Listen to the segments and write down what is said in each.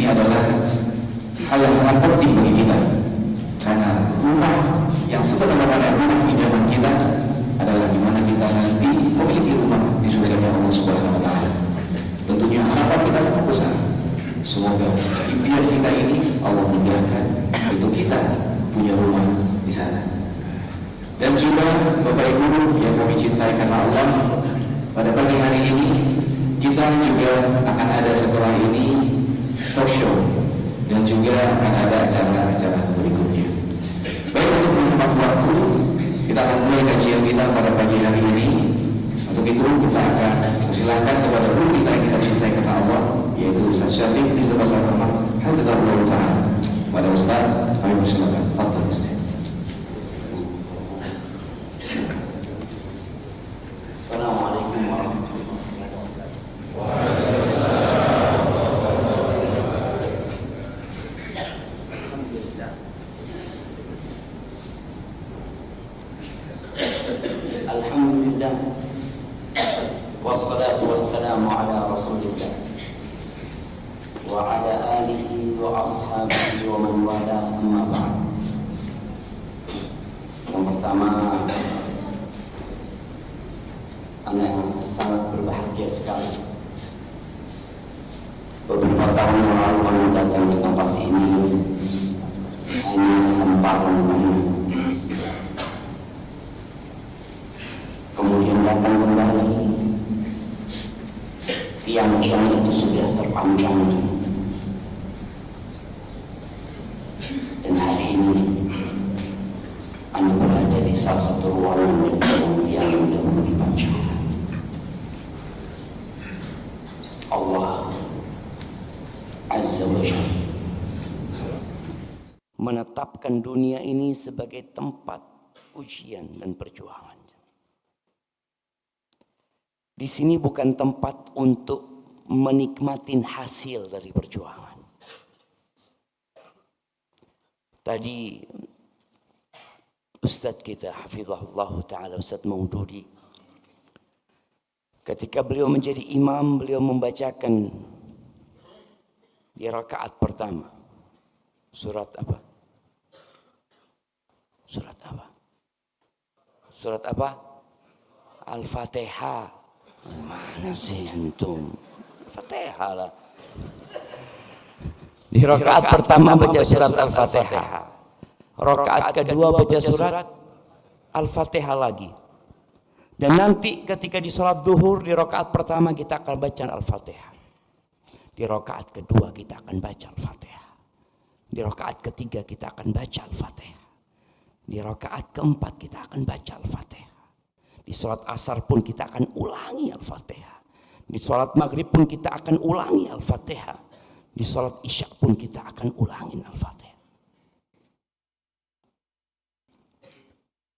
adalah hal yang sangat penting bagi kita, karena rumah yang sebenarnya rumah idaman kita adalah di mana kita nanti memiliki rumah di surganya Allah Subhanahu wa taala. Tentunya harapan kita sangat besar. Semoga impian kita ini Allah mudahkan untuk kita punya rumah di sana. Dan juga Bapak Ibu yang kami cintai karena Allah, pada pagi hari ini kita juga akan ada setelah ini talk show dan juga akan ada acara-acara berikutnya. Baik, untuk menghemat waktu, kita akan mulai kajian kita pada pagi hari ini. Untuk itu kita akan silakan kepada guru kita yang kita cintai karena Allah, yaitu Ustaz Syafiq bin Zabasar Rahman Hafizahullah Ta'ala. Pada Ustaz, kami persilakan. Fadhil Ustaz. Assalamualaikum warahmatullahi wabarakatuh. Alhamdulillah, wassalatu wassalamu ala rasulillah wa ala alihi wa ashabihi wa man wala, amma ba'd. Yang pertama, anak sangat berbahagia sekali. Beberapa tahun yang lalu kami datang ke tempat ini hanya hamparan tanah. Kemudian datang kembali, tiang-tiang itu sudah terpanjangkan. Dan hari ini Anda berada di salah satu ruangan dari tiang-tiang yang dahulu dipanjangkan. Allah Azza wa Jalla menetapkan dunia ini sebagai tempat ujian dan perjuangan. Di sini bukan tempat untuk menikmati hasil dari perjuangan. Tadi Ustadz kita Hafizahullah Ta'ala, Ustadz Maududi, ketika beliau menjadi imam, beliau membacakan di rakaat pertama surat apa? Surat apa? Surat apa? Al-Fatihah. Mana sih antum? Al-Fatihah lah. Di rakaat pertama baca surat Al-Fatihah. Rakaat kedua baca surat Al-Fatihah lagi. Dan nanti ketika di sholat zuhur di rakaat pertama kita akan baca Al-Fatihah. Di rakaat kedua kita akan baca Al-Fatihah. Di rakaat ketiga kita akan baca Al-Fatihah. Di rakaat keempat kita akan baca Al-Fatihah. Di sholat asar pun kita akan ulangi Al-Fatihah. Di sholat maghrib pun kita akan ulangi Al-Fatihah. Di sholat isya pun kita akan ulangi Al-Fatihah.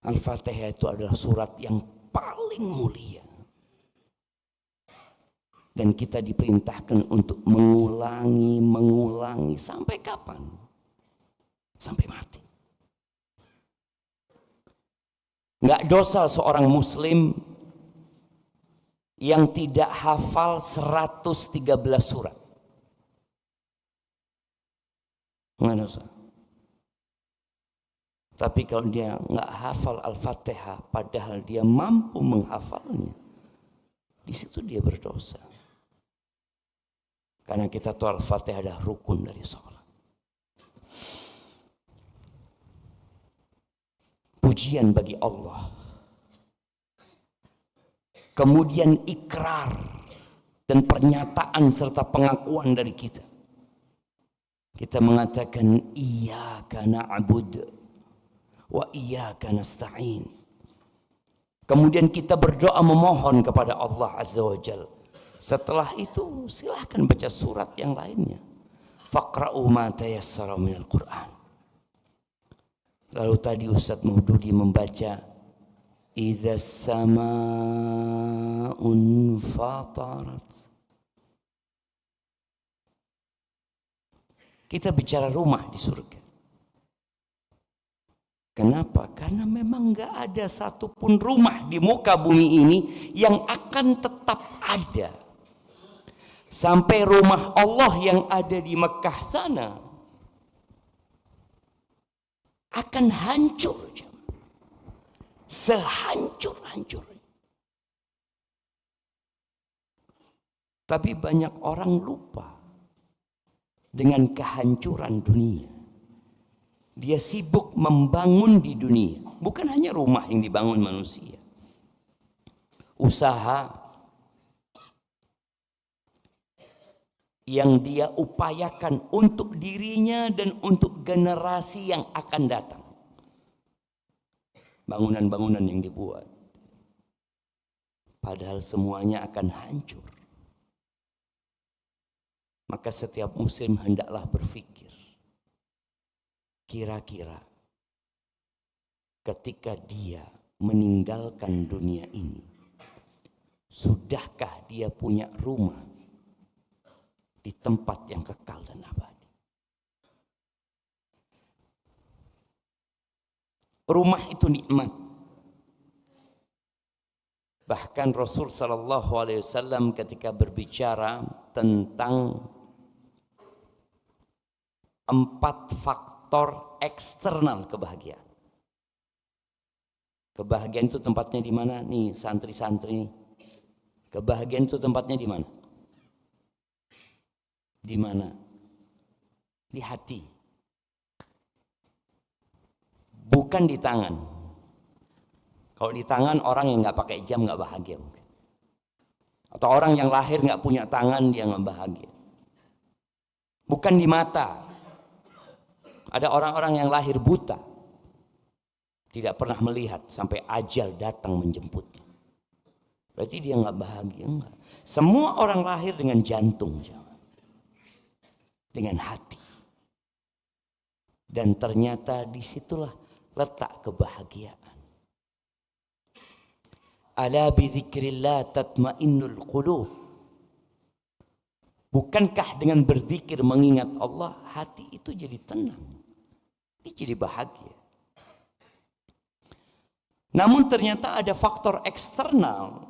Al-Fatihah itu adalah surat yang paling mulia. Dan kita diperintahkan untuk mengulangi sampai kapan? Sampai mati. Nggak dosa seorang muslim yang tidak hafal 113 surat. Nggak dosa. Tapi kalau dia nggak hafal Al-Fatihah padahal dia mampu menghafalnya, di situ dia berdosa. Karena kita tahu Al-Fatihah adalah rukun dari sholat. Pujian bagi Allah. Kemudian ikrar dan pernyataan serta pengakuan dari kita. Kita mengatakan iyyaka na'budu wa iyyaka nasta'in. Kemudian kita berdoa memohon kepada Allah Azza wa Jalla. Setelah itu silahkan baca surat yang lainnya. Faqra'u ma tayassara minal Qur'an. Lalu tadi Ustadz Maududi membaca idza samaa'un fatarat. Kita bicara rumah di surga. Kenapa? Karena memang nggak ada satupun rumah di muka bumi ini yang akan tetap ada. sampai rumah Allah yang ada di Mekah sana akan hancur, sehancur-hancur. Tapi banyak orang lupa dengan kehancuran dunia. Dia sibuk membangun di dunia. Bukan hanya rumah yang dibangun manusia. Usaha yang dia upayakan untuk dirinya dan untuk generasi yang akan datang. Bangunan-bangunan yang dibuat. Padahal semuanya akan hancur. Maka setiap muslim hendaklah berpikir, kira-kira ketika dia meninggalkan dunia ini, sudahkah dia punya rumah di tempat yang kekal dan abadi? Rumah itu nikmat. Bahkan Rasul sallallahu alaihi wasallam ketika berbicara tentang 4 faktor eksternal kebahagiaan. Kebahagiaan itu tempatnya di mana? Nih santri-santri nih. Kebahagiaan itu tempatnya di mana? Di mana? Di hati. Bukan di tangan. Kalau di tangan orang yang nggak pakai jam nggak bahagia mungkin. Atau orang yang lahir nggak punya tangan dia nggak bahagia. Bukan di mata. Ada orang-orang yang lahir buta, tidak pernah melihat sampai ajal datang menjemputnya. Berarti dia nggak bahagia. Enggak. Semua orang lahir dengan jantung, dengan hati. Dan ternyata disitulah letak kebahagiaan. Ala bidzikrillah tatmainnul qulub. Bukankah dengan berzikir mengingat Allah, hati itu jadi tenang. Dia jadi bahagia. Namun ternyata ada faktor eksternal.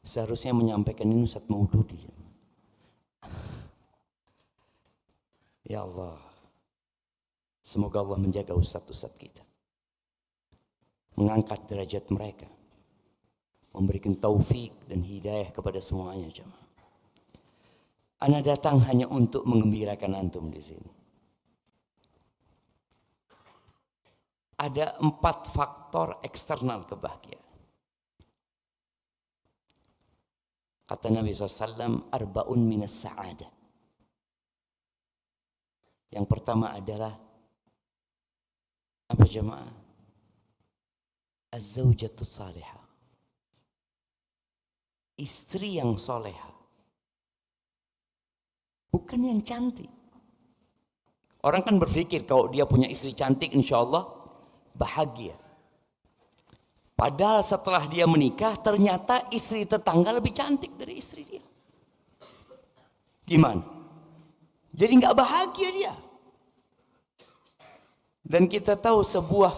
Seharusnya menyampaikan ini Ustaz Maududi. Ya Allah, semoga Allah menjaga ustaz-ustaz kita, mengangkat derajat mereka, memberikan taufik dan hidayah kepada semuanya jemaah. Ana datang hanya untuk mengembirakan antum di sini. Ada 4 faktor eksternal kebahagiaan. Kata Nabi SAW, arba'un minas sa'adah. Yang pertama adalah apa jemaah? Az-zawjatu salihah. Istri yang solehah. Bukan yang cantik. Orang kan berpikir kalau dia punya istri cantik insya Allah bahagia. Padahal setelah dia menikah ternyata istri tetangga lebih cantik dari istri dia. Gimana? Jadi nggak bahagia dia. Dan kita tahu sebuah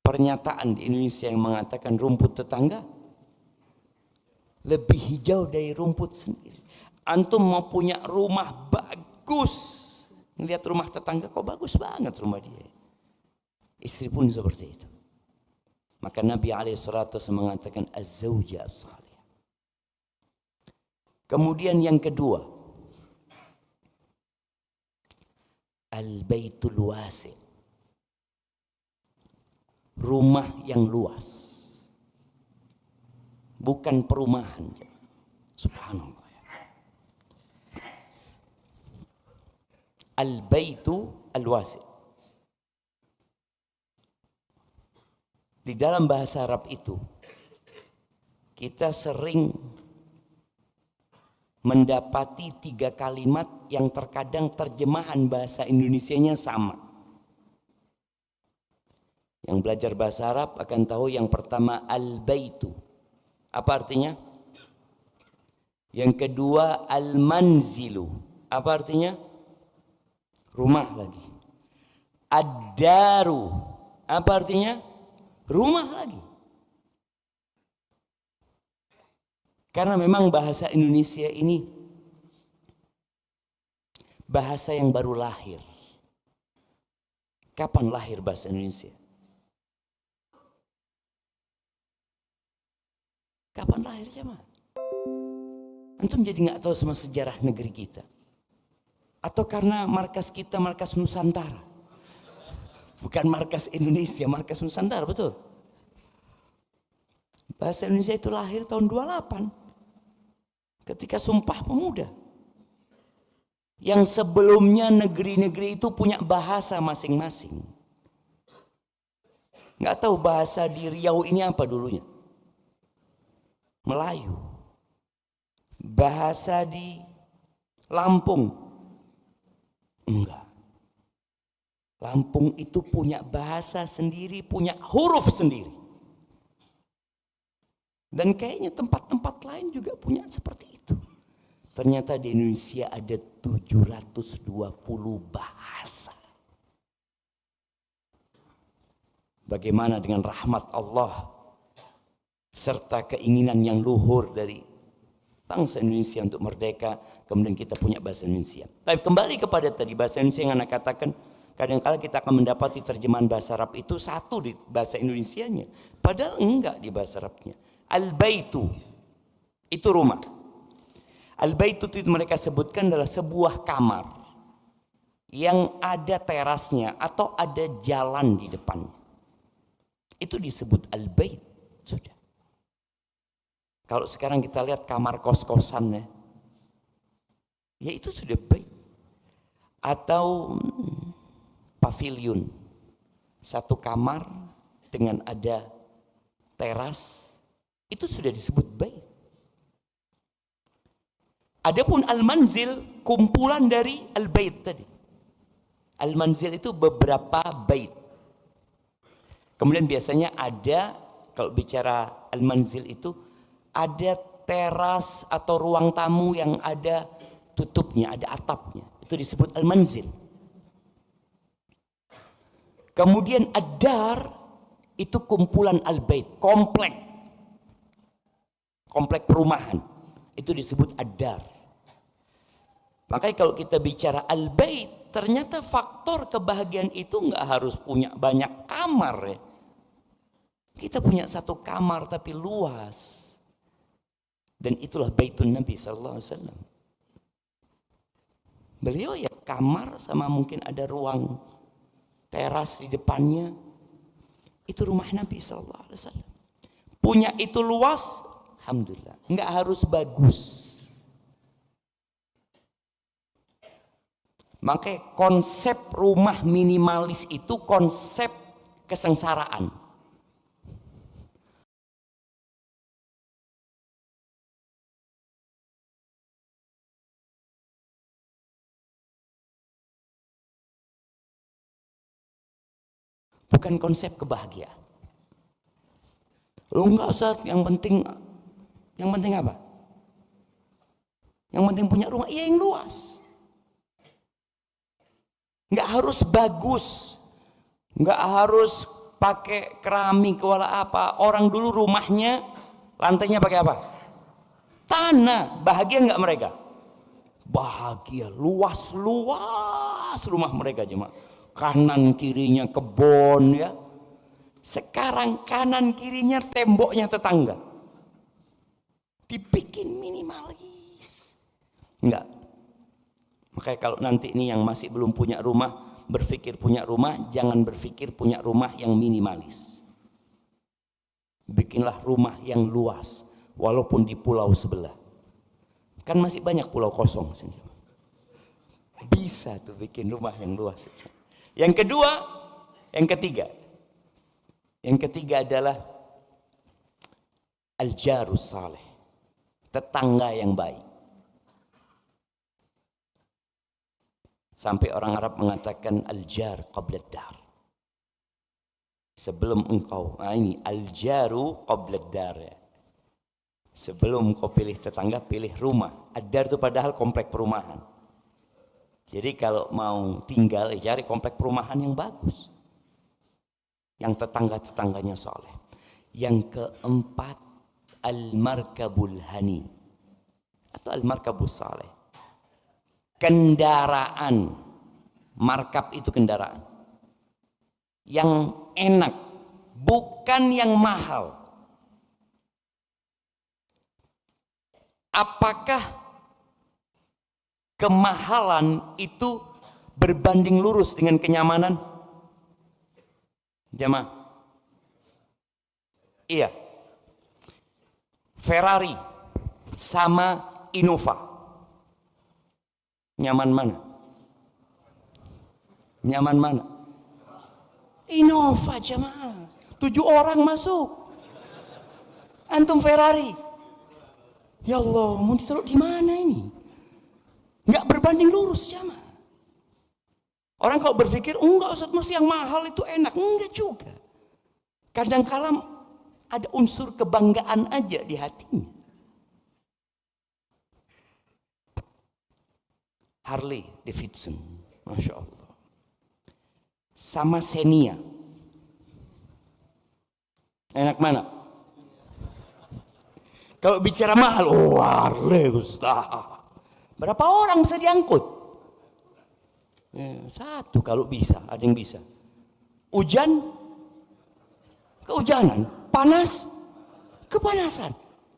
pernyataan di Indonesia yang mengatakan rumput tetangga lebih hijau dari rumput sendiri. Antum mau punya rumah bagus, ngelihat rumah tetangga kok bagus banget rumah dia. Istri pun seperti itu. Maka Nabi SAW mengatakan az-zawja as-salih. Kemudian yang kedua, al-baitul wasi'. Rumah yang luas. Bukan perumahan. Subhanallah. Al-baitu al-wasi'. Di dalam bahasa Arab itu kita sering mendapati 3 kalimat yang terkadang terjemahan bahasa Indonesianya sama. Yang belajar bahasa Arab akan tahu yang pertama al-baitu. Apa artinya? Yang kedua al-manzilu. Apa artinya? Rumah lagi. Ad-daru. Apa artinya? Rumah lagi. Karena memang bahasa Indonesia ini bahasa yang baru lahir. Kapan lahir bahasa Indonesia? Kapan lahir jemaah? Antum jadi nggak tahu sama sejarah negeri kita? Atau karena markas kita markas Nusantara? Bukan markas Indonesia, markas Nusantara, betul? Bahasa Indonesia itu lahir tahun 28. Ketika Sumpah Pemuda. Yang sebelumnya negeri-negeri itu punya bahasa masing-masing. Nggak tahu bahasa di Riau ini apa dulunya? Melayu. Bahasa di Lampung? Enggak. Lampung itu punya bahasa sendiri, punya huruf sendiri. Dan kayaknya tempat-tempat lain juga punya seperti itu. Ternyata di Indonesia ada 720 bahasa. Bagaimana dengan rahmat Allah serta keinginan yang luhur dari bangsa Indonesia untuk merdeka, kemudian kita punya bahasa Indonesia. Tapi kembali kepada tadi bahasa Indonesia yang anak katakan, kadang-kala kita akan mendapati terjemahan bahasa Arab itu satu di bahasa Indonesianya, padahal enggak di bahasa Arabnya. Al-Baitu itu rumah. Al-Baitu itu mereka sebutkan adalah sebuah kamar yang ada terasnya atau ada jalan di depannya. Itu disebut Al-Bait. Sudah. Kalau sekarang kita lihat kamar kos-kosan ya itu sudah bait. Atau pavilion. Satu kamar dengan ada teras, itu sudah disebut bait. Adapun al-manzil, kumpulan dari al-bait tadi. Al-manzil itu beberapa bait. Kemudian biasanya ada, kalau bicara al-manzil itu, ada teras atau ruang tamu yang ada tutupnya, ada atapnya. Itu disebut al-manzil. Kemudian ad-dar itu kumpulan al-bait, komplek perumahan. Itu disebut ad-dar. Makanya kalau kita bicara al-bait, ternyata faktor kebahagiaan itu nggak harus punya banyak kamar ya. Kita punya satu kamar tapi luas. Dan itulah baitun Nabi sallallahu alaihi wasallam. Beliau ya kamar sama mungkin ada ruang teras di depannya. Itu rumah Nabi sallallahu alaihi wasallam. Punya itu luas, alhamdulillah. Enggak harus bagus. Makanya konsep rumah minimalis itu konsep kesengsaraan. Bukan konsep kebahagiaan. Lu enggak usah, yang penting apa? Yang penting punya rumah, ya yang luas. Enggak harus bagus. Enggak harus pakai keramik wala apa. Orang dulu rumahnya lantainya pakai apa? Tanah. Bahagia enggak mereka? Bahagia, luas-luas rumah mereka jemaah. Kanan kirinya kebun ya. Sekarang kanan kirinya temboknya tetangga. Dibikin minimalis. Enggak. Makanya kalau nanti ini yang masih belum punya rumah, berpikir punya rumah, jangan berpikir punya rumah yang minimalis. Bikinlah rumah yang luas, walaupun di pulau sebelah. Kan masih banyak pulau kosong. Bisa tuh bikin rumah yang luas. Yang kedua, yang ketiga. Yang ketiga adalah al-jarus saleh. Tetangga yang baik. Sampai orang Arab mengatakan al-jar qabla ad-dar. Sebelum engkau, ini al-jaru qabla ad-dar ya. Sebelum kau pilih tetangga, pilih rumah. Ad-dar itu padahal komplek perumahan. Jadi kalau mau tinggal, cari komplek perumahan yang bagus. Yang tetangga-tetangganya soleh. Yang keempat, al-markabul hani atau al-markabus saleh. Kendaraan, markab itu kendaraan yang enak, bukan yang mahal. Apakah kemahalan itu berbanding lurus dengan kenyamanan? Jamaah. Iya. Ferrari sama Innova. Nyaman mana? Nyaman mana? Innova, jamaah. 7 orang masuk. Antum Ferrari. Ya Allah, mau ditaruh di mana ini? Nggak berbanding lurus, jamaah. Orang kalau berpikir, enggak Ustaz, mesti yang mahal itu enak. Enggak juga. Kadang-kala ada unsur kebanggaan aja di hatinya. Harley Davidson, Masya Allah. Sama Xenia. Enak mana? Kalau bicara mahal, oh Harley Ustaz. Berapa orang bisa diangkut? Satu kalau bisa, ada yang bisa. Hujan, kehujanan. Panas, kepanasan.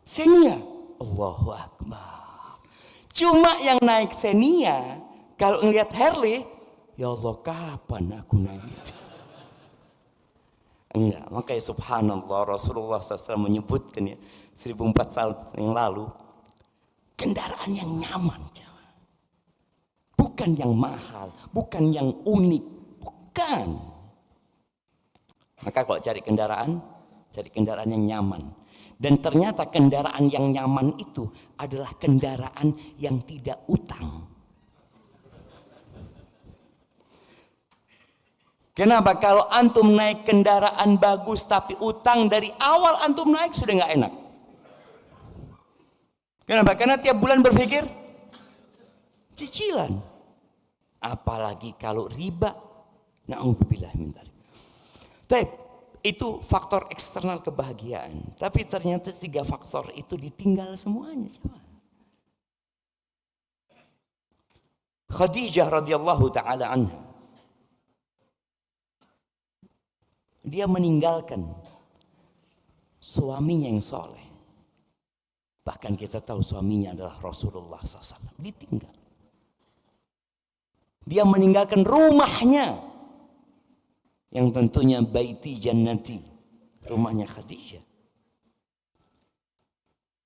Xenia, Allahu Akbar. Cuma yang naik Xenia, kalau ngelihat Harley, ya Allah kapan aku naik itu? Enggak, makanya subhanallah Rasulullah SAW menyebutkan ya 1400 tahun yang lalu, kendaraan yang nyaman, bukan yang mahal, bukan yang unik, bukan. Maka kalau cari kendaraan yang nyaman. Dan ternyata kendaraan yang nyaman itu adalah kendaraan yang tidak utang. Kenapa? Kalau antum naik kendaraan bagus tapi utang dari awal antum naik sudah nggak enak. Kenapa? Karena tiap bulan berpikir cicilan. Apalagi kalau riba. Na'udzubillah min dzalik. Baik, itu faktor eksternal kebahagiaan. Tapi ternyata 3 faktor itu ditinggal semuanya. Coba. Khadijah radhiyallahu taala anha. Dia meninggalkan suaminya yang soleh. Bahkan kita tahu suaminya adalah Rasulullah SAW. Ditinggal. Dia meninggalkan rumahnya. Yang tentunya baiti jannati. Rumahnya Khadijah.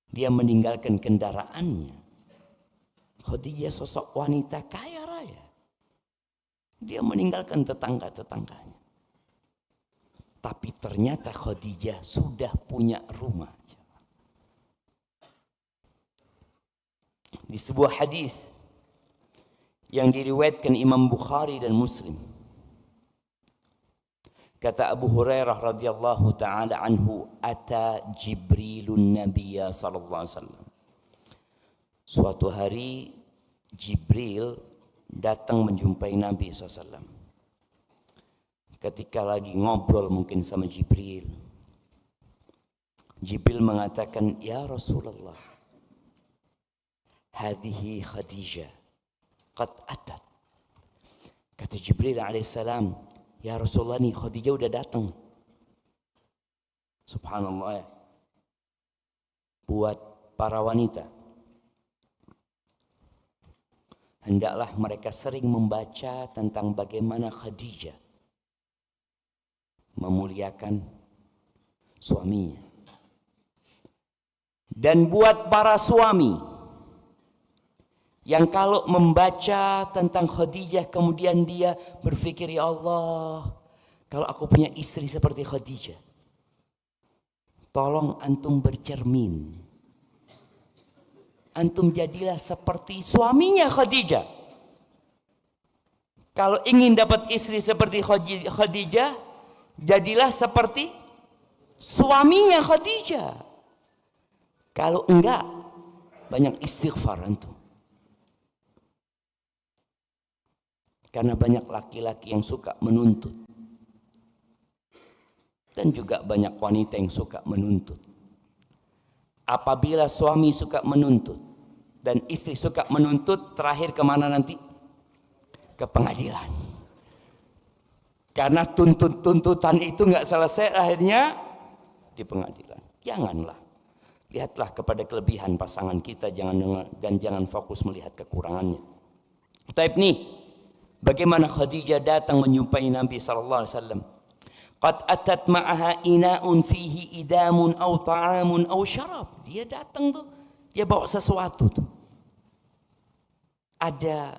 Dia meninggalkan kendaraannya. Khadijah sosok wanita kaya raya. Dia meninggalkan tetangga-tetangganya. Tapi ternyata Khadijah sudah punya rumah. Di sebuah hadis yang diriwayatkan Imam Bukhari dan Muslim, kata Abu Hurairah radhiyallahu taala anhu, ata Jibrilun Nabiyya sallallahu alaihi wasallam. Suatu hari Jibril datang menjumpai Nabi SAW. Ketika lagi ngobrol mungkin sama Jibril, Jibril mengatakan, ya Rasulullah, hadhihi Khadijah qad atat. Kata Jibril alaihissalam, ya Rasulullah, nih Khadijah udah datang. Subhanallah ya. Buat para wanita, hendaklah mereka sering membaca tentang bagaimana Khadijah memuliakan suaminya. Dan buat para suami yang kalau membaca tentang Khadijah kemudian dia berpikir, ya Allah, kalau aku punya istri seperti Khadijah, tolong antum bercermin. Antum jadilah seperti suaminya Khadijah. Kalau ingin dapat istri seperti Khadijah, jadilah seperti suaminya Khadijah. Kalau enggak, banyak istighfar antum. Karena banyak laki-laki yang suka menuntut. Dan juga banyak wanita yang suka menuntut. apabila suami suka menuntut dan istri suka menuntut, terakhir kemana nanti? Ke pengadilan. Karena tuntutan itu nggak selesai, akhirnya di pengadilan. Janganlah. Lihatlah kepada kelebihan pasangan kita, jangan fokus melihat kekurangannya. Taib nih, bagaimana Khadijah datang menjumpai Nabi sallallahu alaihi wasallam. Qad atat ma'aha ina'un fihi idamun aw ta'amun aw syarab. Dia datang tuh, dia bawa sesuatu tuh. Ada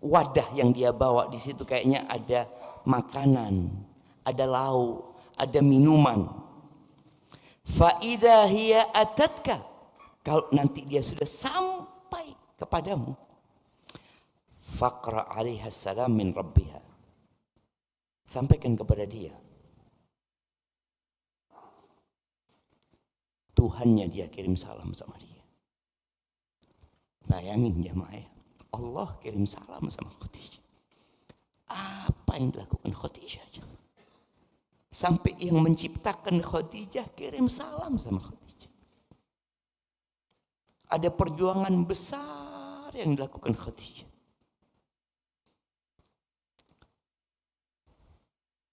wadah yang dia bawa, di situ kayaknya ada makanan, ada lauk, ada minuman. Fa idza hiya atatka, kalau nanti dia sudah sampai kepadamu, faqra 'alaiha salam min rabbiha, sampaikan kepada dia Tuhannya, dia kirim salam sama dia. Bayangin jemaah ya, Allah kirim salam sama Khadijah. Apa yang dilakukan Khadijah? Sampai yang menciptakan Khadijah kirim salam sama Khadijah. Ada perjuangan besar yang dilakukan Khadijah.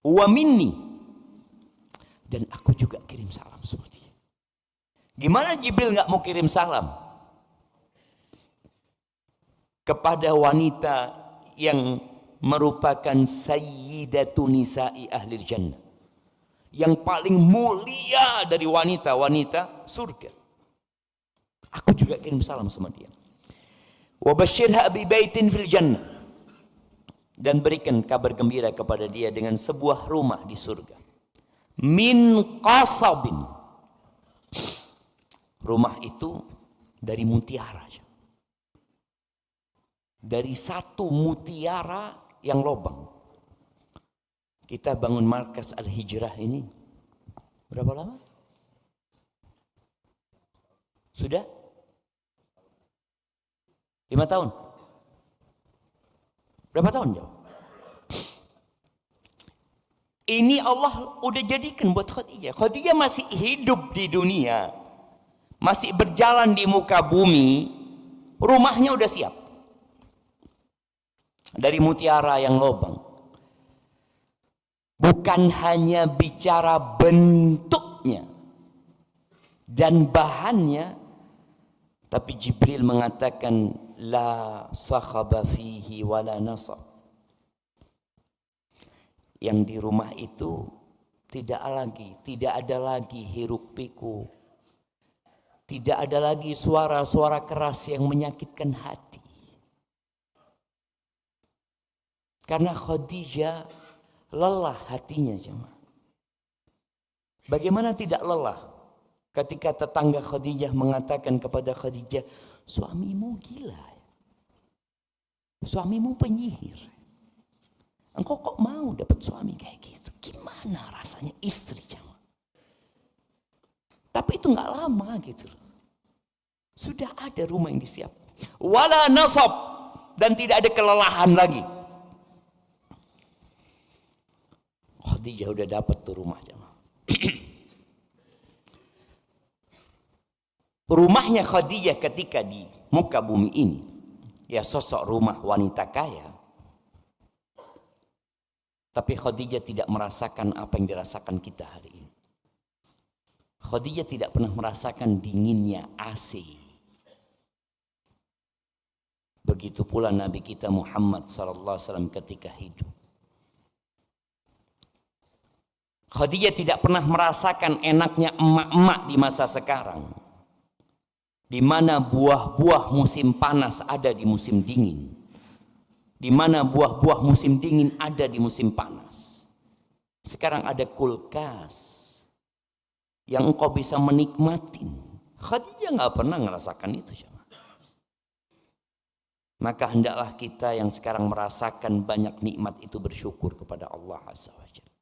Wa minni, dan aku juga kirim salam sama dia. Gimana Jibril nggak mau kirim salam kepada wanita yang merupakan sayyidatu nisa'i ahli jannah, yang paling mulia dari wanita-wanita surga? Aku juga kirim salam sama dia. Wa basyirha bi baitin fil jannah, dan berikan kabar gembira kepada dia dengan sebuah rumah di surga. Min qasabin, rumah itu dari mutiara, dari satu mutiara yang lobang. Kita bangun markas Al-Hijrah ini berapa lama? Sudah 5 tahun. Berapa tahun jauh? Ini Allah udah jadikan buat Khadijah. Khadijah masih hidup di dunia, masih berjalan di muka bumi, rumahnya udah siap. Dari mutiara yang lobang. Bukan hanya bicara bentuknya dan bahannya, tapi Jibril mengatakan la sakhaba fihi wala nasab. Yang di rumah itu tidak ada lagi hiruk pikuk, tidak ada lagi suara-suara keras yang menyakitkan hati. Karena Khadijah lelah hatinya, jemaah. Bagaimana tidak lelah ketika tetangga Khadijah mengatakan kepada Khadijah, suamimu gila, suamimu penyihir, engkau kok mau dapat suami kayak gitu? Gimana rasanya istri, jemaah? Tapi itu nggak lama gitu, sudah ada rumah yang disiap. Wala nasab, dan tidak ada kelelahan lagi. Khadijah udah dapat tuh rumah, jemaah. Rumahnya Khadijah ketika di muka bumi ini, ya sosok rumah wanita kaya. Tapi Khadijah tidak merasakan apa yang dirasakan kita hari ini. Khadijah tidak pernah merasakan dinginnya AC. Begitu pula Nabi kita Muhammad SAW ketika hidup. Khadijah tidak pernah merasakan enaknya emak-emak di masa sekarang, di mana buah-buah musim panas ada di musim dingin, di mana buah-buah musim dingin ada di musim panas. Sekarang ada kulkas yang engkau bisa menikmatin. Khadijah nggak pernah merasakan itu, jemaah. Maka hendaklah kita yang sekarang merasakan banyak nikmat itu bersyukur kepada Allah Azza wa Jalla.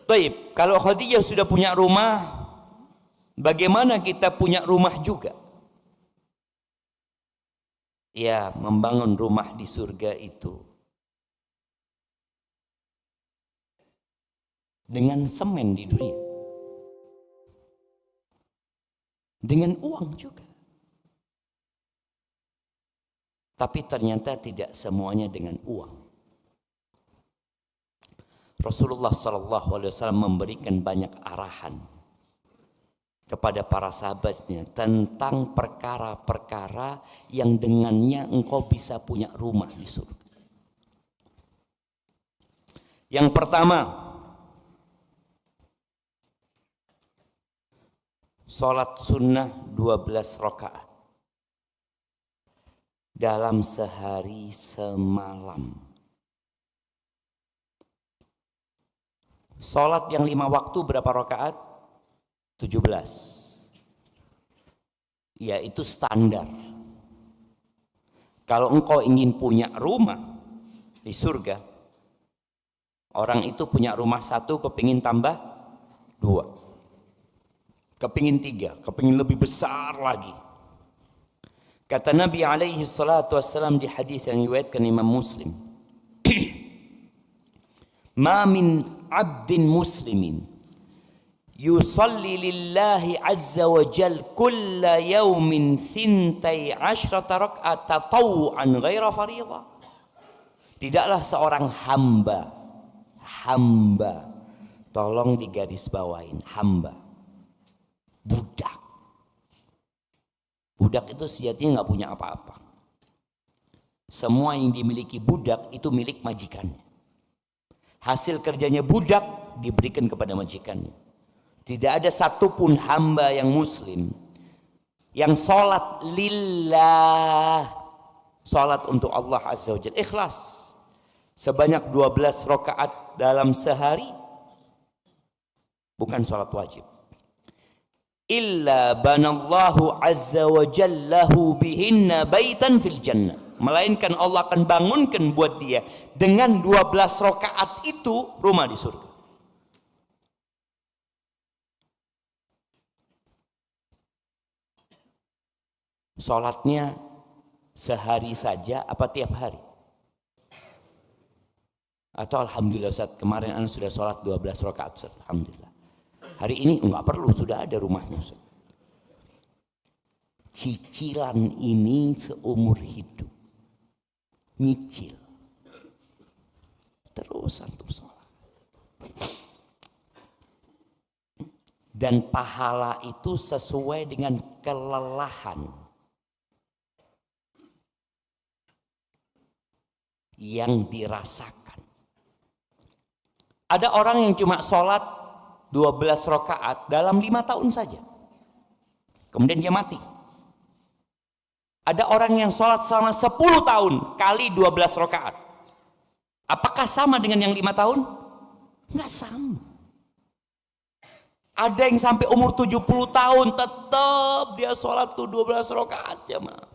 Baik, kalau Khadijah sudah punya rumah, bagaimana kita punya rumah juga? Ya, membangun rumah di surga itu dengan semen di dunia. dengan uang juga. Tapi ternyata tidak semuanya dengan uang. Rasulullah SAW memberikan banyak arahan kepada para sahabatnya tentang perkara-perkara yang dengannya engkau bisa punya rumah di surga. Yang pertama, sholat sunnah 12 rakaat dalam sehari semalam. Sholat yang 5 waktu berapa rakaat? 17. Ya, itu standar. Kalau engkau ingin punya rumah di surga, orang itu punya rumah 1, kepingin tambah 2, kepingin 3, kepingin lebih besar lagi. Kata Nabi alaihi salatu wassalam di hadis yang diriwayatkan Imam Muslim, ma min abdin muslimin yusalli lillahi azza wa jal kulla yawmin 12 rak'at tatawu'an ghaira fariḍah. Tidaklah seorang hamba, tolong digaris bawain, hamba, budak itu sejatinya nggak punya apa-apa. Semua yang dimiliki budak itu milik majikannya. Hasil kerjanya budak diberikan kepada majikannya. Tidak ada satupun hamba yang muslim yang sholat lillah, sholat untuk Allah Azza wa Jalla, ikhlas, sebanyak 12 rakaat dalam sehari, bukan sholat wajib. Illa banallahu azza wa jallahu bihinna baitan fil jannah, melainkan Allah akan bangunkan buat dia dengan 12 rakaat itu rumah di surga. Sholatnya sehari saja apa tiap hari? Atau alhamdulillah Ustaz, kemarin Anda sudah sholat 12 rakaat Ustaz, alhamdulillah. Hari ini enggak perlu, sudah ada rumahnya Ustaz. Cicilan ini seumur hidup. Nyicil. Terus antum sholat. Dan pahala itu sesuai dengan kelelahan yang dirasakan. Ada orang yang cuma sholat 12 rakaat dalam 5 tahun saja, kemudian dia mati. Ada orang yang sholat selama 10 tahun kali 12 rakaat. Apakah sama dengan yang 5 tahun? Enggak sama. Ada yang sampai umur 70 tahun tetap dia sholat tuh 12 rakaat jemaah.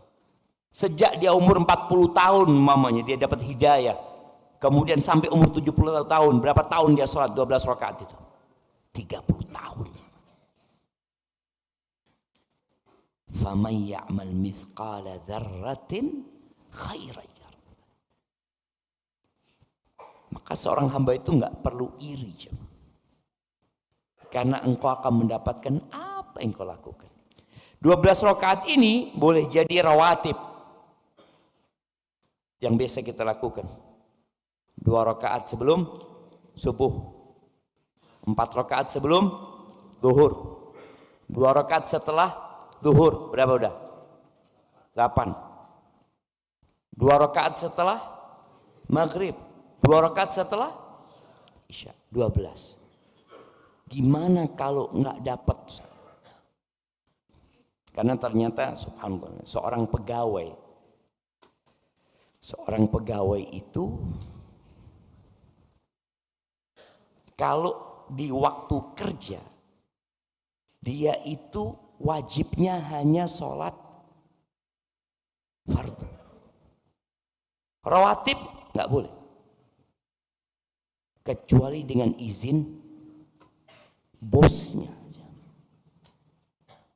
Sejak dia umur 40 tahun mamanya dia dapat hidayah. Kemudian sampai umur 70 tahun, berapa tahun dia sholat 12 rakaat itu? 30 tahun. Faman ya'mal mithqala dzarratin khairan yarah. Maka seorang hamba itu enggak perlu iri, karena engkau akan mendapatkan apa yang kau lakukan. 12 rakaat ini boleh jadi rawatib yang biasa kita lakukan. 2 rakaat sebelum subuh, 4 rakaat sebelum zuhur, 2 rakaat setelah zuhur, berapa udah? 8. 2 rakaat setelah maghrib, 2 rakaat setelah isya, 12. Gimana kalau enggak dapat? Karena ternyata subhanallah, seorang pegawai itu kalau di waktu kerja dia itu wajibnya hanya sholat fardu. Rawatib nggak boleh, kecuali dengan izin bosnya.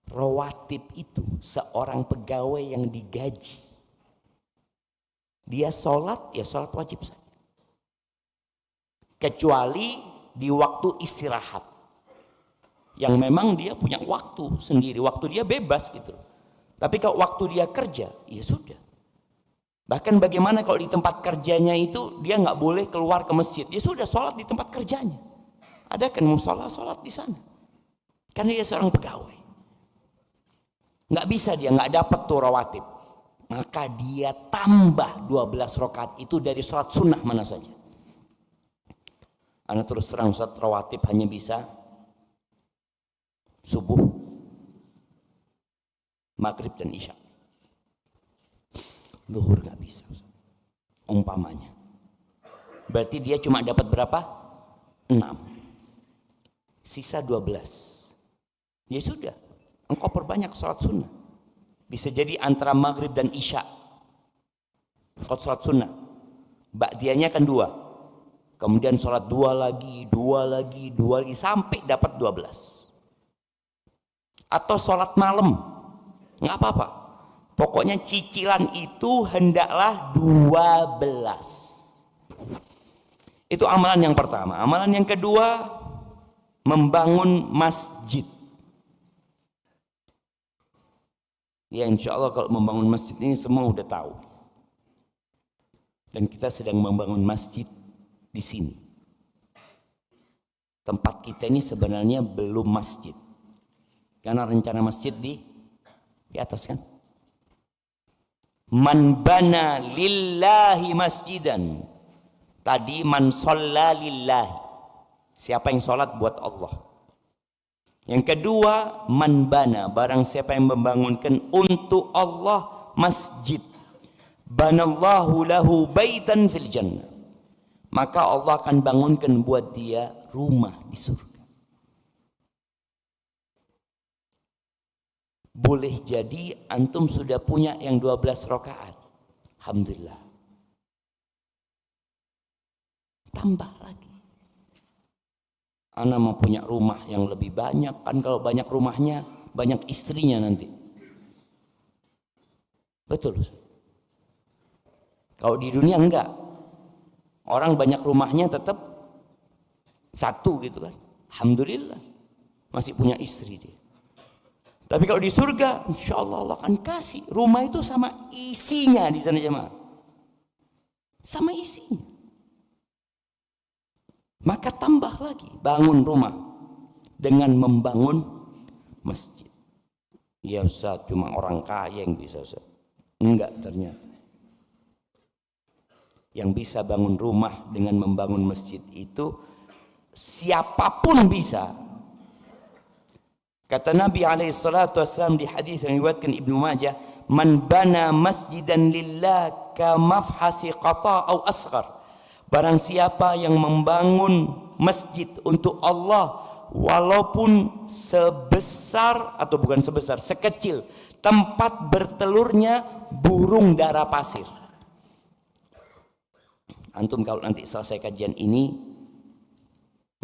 Rawatib itu seorang pegawai yang digaji, dia sholat ya sholat wajib saja, kecuali di waktu istirahat. yang memang dia punya waktu sendiri, waktu dia bebas gitu. Tapi kalau waktu dia kerja, ya sudah. Bahkan bagaimana kalau di tempat kerjanya itu dia nggak boleh keluar ke masjid, ya sudah sholat di tempat kerjanya. Ada kan musola, sholat di sana. Karena dia seorang pegawai. Nggak bisa dia, nggak dapat tuh rawatib. Maka dia tambah 12 rakaat itu dari sholat sunnah mana saja. Anda terus terang sholat rawatib hanya bisa subuh, maghrib dan isya. Zuhur nggak bisa. Umpamanya. Berarti dia cuma dapat berapa? 6. Sisa 12. Ya sudah, engkau perbanyak sholat sunnah. Bisa jadi antara maghrib dan isya engkau sholat sunnah. Ba'diyahnya kan 2. Kemudian sholat 2 lagi sampai dapat 12. Atau sholat malam, nggak apa-apa. Pokoknya cicilan itu hendaklah 12. Itu amalan yang pertama. Amalan yang kedua, membangun masjid. Ya insya Allah kalau membangun masjid ini semua udah tahu. Dan kita sedang membangun masjid di sini. Tempat kita ini sebenarnya belum masjid. Karena rencana masjid di atas kan. Man bana lillahi masjidan. Tadi man shalla lillahi. Siapa yang sholat buat Allah. Yang kedua, man bana, barang siapa yang membangunkan untuk Allah masjid. Banallahu lahu baitan fil jannah. Maka Allah akan bangunkan buat dia rumah di surga. Boleh jadi antum sudah punya yang 12 rakaat. Alhamdulillah. Tambah lagi. Ana mau punya rumah yang lebih banyak, kan kalau banyak rumahnya banyak istrinya nanti. Betul. Kalau di dunia enggak. Orang banyak rumahnya tetap satu gitu kan. Alhamdulillah. Masih punya istri dia. Tapi kalau di surga, insya Allah Allah akan kasih rumah itu sama isinya di sana jemaah. Sama isinya. Maka tambah lagi bangun rumah dengan membangun masjid. Ya Ustaz, cuma orang kaya yang bisa Ustaz. Enggak ternyata. Yang bisa bangun rumah dengan membangun masjid itu siapapun bisa. Kata Nabi SAW di hadis yang diriwayatkan Ibnu Majah, "Man bana masjidan lillah ka mafhasi qata au asghar." Barang siapa yang membangun masjid untuk Allah walaupun sebesar atau bukan sebesar, sekecil tempat bertelurnya burung dara pasir. Antum kalau nanti selesai kajian ini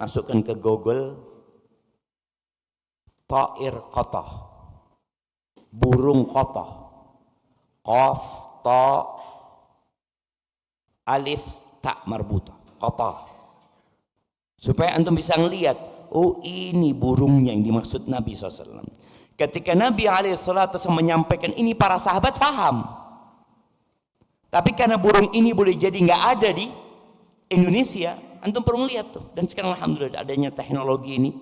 masukkan ke Google ta'ir qata, burung qata, qaf ta alif tak marbuta, qata, supaya antum bisa ngelihat, oh ini burungnya yang dimaksud Nabi SAW. Ketika Nabi SAW menyampaikan ini, para sahabat faham. Tapi karena burung ini boleh jadi nggak ada di Indonesia, antum perlu lihat tuh. Dan sekarang alhamdulillah adanya teknologi ini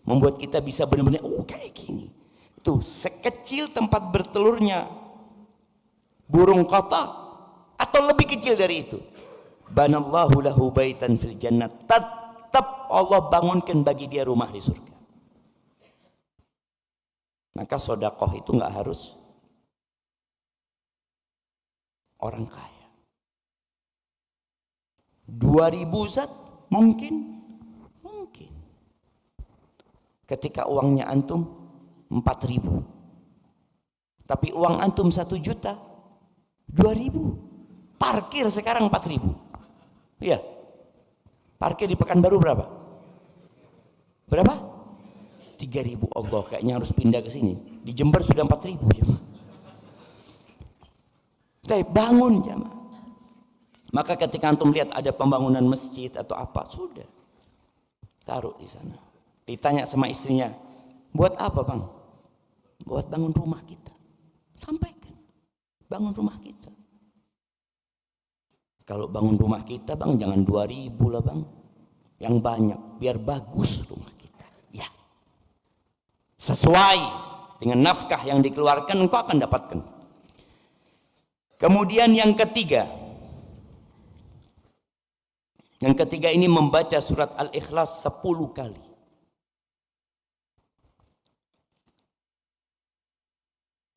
membuat kita bisa benar-benar, oh kayak gini. Tuh sekecil tempat bertelurnya burung qata atau lebih kecil dari itu. Banallahu lahu baitan fil jannah. Tetap Allah bangunkan bagi dia rumah di surga. Maka sedekah itu nggak harus orang kaya. 2000 zat mungkin. Ketika uangnya antum 4.000, tapi uang antum 1 juta, 2.000. Parkir sekarang 4.000. Iya. Parkir di Pekanbaru berapa? Berapa? 3.000. Allah, kayaknya harus pindah ke sini. Di Jember sudah 4.000 jemaah. Tapi bangun jemaah. Maka ketika antum lihat ada pembangunan masjid atau apa, sudah taruh di sana. Ditanya sama istrinya, Buat apa bang? Buat bangun rumah kita. Sampaikan, bangun rumah kita. Kalau bangun rumah kita bang, jangan 2.000 lah bang, yang banyak, biar bagus rumah kita. Ya, sesuai dengan nafkah yang dikeluarkan, engkau akan dapatkan. Kemudian yang ketiga ini membaca surat Al-Ikhlas 10 kali.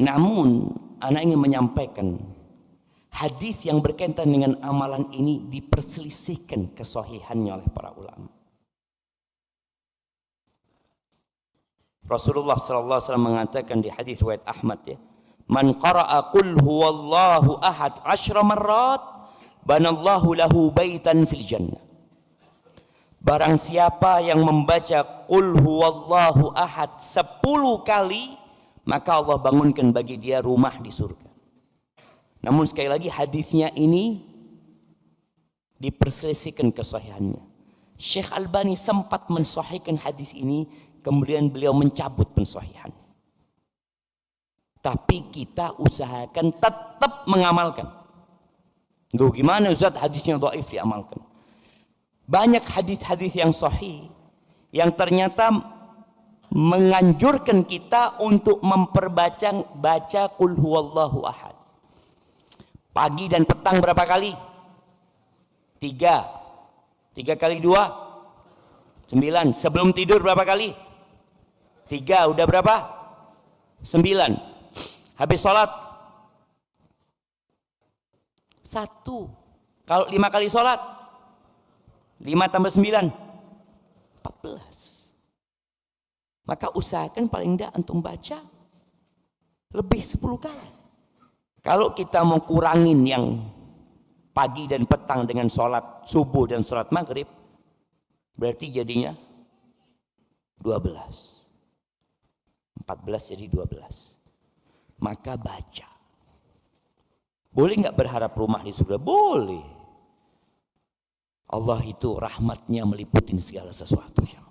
Namun, anak ingin menyampaikan hadis yang berkaitan dengan amalan ini diperselisihkan kesahihannya oleh para ulama. Rasulullah sallallahu alaihi wasallam mengatakan di hadis riwayat Ahmad, ya, man qara'a qul huwallahu ahad 10 marrat banallahu lahu baitan fil jannah. Barang siapa yang membaca qul huwallahu ahad 10 kali, maka Allah bangunkan bagi dia rumah di surga. Namun sekali lagi hadisnya ini diperselisihkan kesahihannya. Syekh Albani sempat mensahihkan hadis ini, kemudian beliau mencabut pensahihan. Tapi kita usahakan tetap mengamalkan. Duh, gimana Ustaz hadisnya dhaif diamalkan? Banyak hadis-hadis yang sahih yang ternyata menganjurkan kita untuk baca qul huwallahu ahad. Pagi dan petang berapa kali? 3 kali 2 9. Sebelum tidur berapa kali? 3. Udah berapa? 9. Habis sholat 1. Kalau 5 kali sholat 5 tambah 9 14. Maka usahakan paling tidak antum baca lebih 10 kali. Kalau kita mau kurangin yang pagi dan petang dengan sholat subuh dan sholat maghrib, berarti jadinya 12. 14 jadi 12. Maka baca. Boleh nggak berharap rumah di surga? Boleh. Allah itu rahmatnya meliputi segala sesuatunya.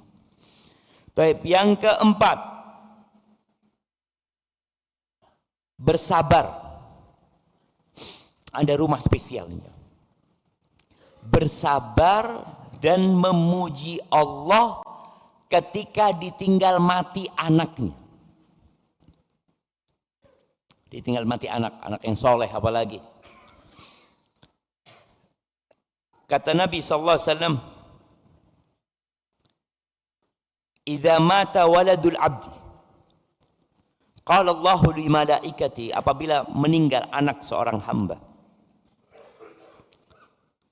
Baik, yang keempat, bersabar. Ada rumah spesialnya. Bersabar dan memuji Allah ketika ditinggal mati anaknya. Ditinggal mati anak yang soleh apalagi. Kata Nabi SAW, idza mata waladul abdi qala Allahu li malaikati, apabila meninggal anak seorang hamba,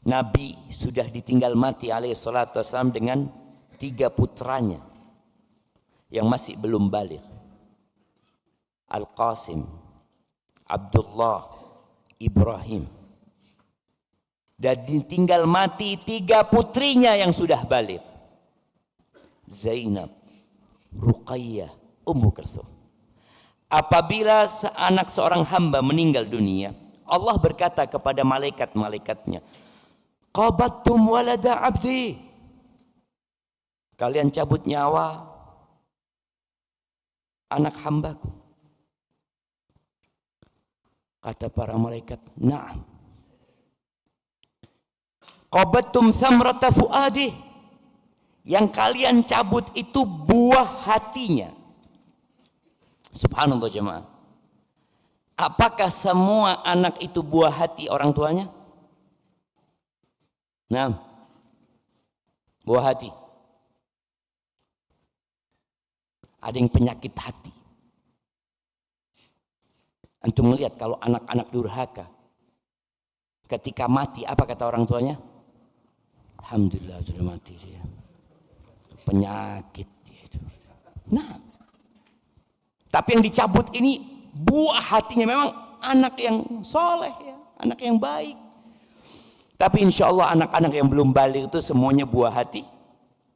Nabi sudah ditinggal mati alaihi salatu wassalam dengan 3 putranya yang masih belum baligh, Al-Qasim, Abdullah, Ibrahim, dan ditinggal mati 3 putrinya yang sudah baligh, Zainab, Ruqayyah, Ummu Kulthum. Apabila anak seorang hamba meninggal dunia, Allah berkata kepada malaikat-malaikatnya, qabattum walada abdi, kalian cabut nyawa anak hambaku. Kata para malaikat, na'am. Qabattum thamrata fuadi, yang kalian cabut itu buah hatinya. Subhanallah jemaah. Apakah semua anak itu buah hati orang tuanya? Nah, buah hati. Ada yang penyakit hati. Antum melihat kalau anak-anak durhaka, ketika mati apa kata orang tuanya? Alhamdulillah sudah mati dia. Penyakit dia itu. Nah, tapi yang dicabut ini buah hatinya, memang anak yang soleh ya, anak yang baik. Tapi insya Allah anak-anak yang belum balik itu semuanya buah hati